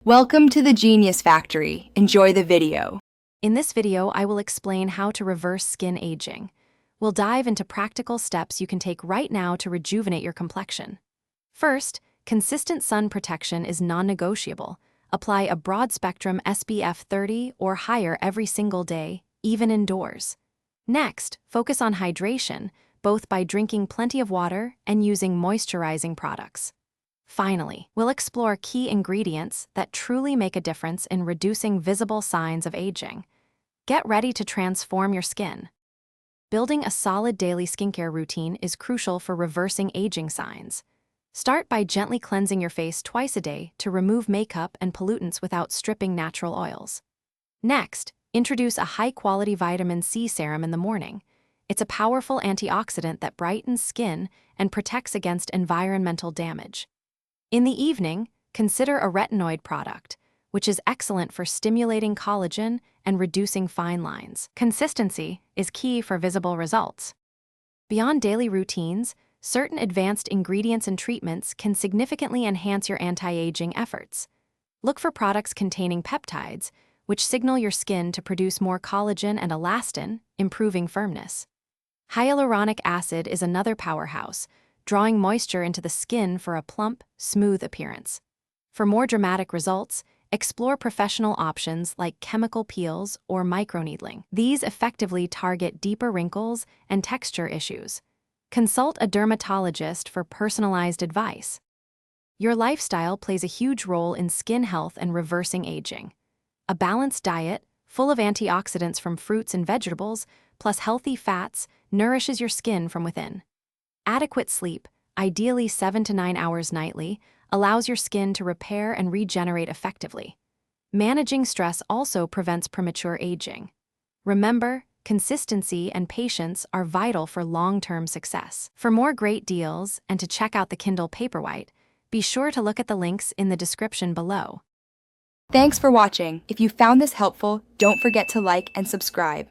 Welcome to the Genius Factory. Enjoy the video. In this video, I will explain how to reverse skin aging. We'll dive into practical steps you can take right now to rejuvenate your complexion. First, consistent sun protection is non-negotiable. Apply a broad-spectrum SPF 30 or higher every single day, even indoors. Next, focus on hydration, both by drinking plenty of water and using moisturizing products. Finally, we'll explore key ingredients that truly make a difference in reducing visible signs of aging. Get ready to transform your skin. Building a solid daily skincare routine is crucial for reversing aging signs. Start by gently cleansing your face twice a day to remove makeup and pollutants without stripping natural oils. Next, introduce a high-quality vitamin C serum in the morning. It's a powerful antioxidant that brightens skin and protects against environmental damage. In the evening, consider a retinoid product, which is excellent for stimulating collagen and reducing fine lines. Consistency is key for visible results. Beyond daily routines, certain advanced ingredients and treatments can significantly enhance your anti-aging efforts. Look for products containing peptides, which signal your skin to produce more collagen and elastin, improving firmness. Hyaluronic acid is another powerhouse, drawing moisture into the skin for a plump, smooth appearance. For more dramatic results, explore professional options like chemical peels or microneedling. These effectively target deeper wrinkles and texture issues. Consult a dermatologist for personalized advice. Your lifestyle plays a huge role in skin health and reversing aging. A balanced diet, full of antioxidants from fruits and vegetables, plus healthy fats, nourishes your skin from within. Adequate sleep, ideally 7 to 9 hours nightly, allows your skin to repair and regenerate effectively. Managing stress also prevents premature aging. Remember, consistency and patience are vital for long-term success. For more great deals and to check out the Kindle Paperwhite, be sure to look at the links in the description below. Thanks for watching. If you found this helpful, don't forget to like and subscribe.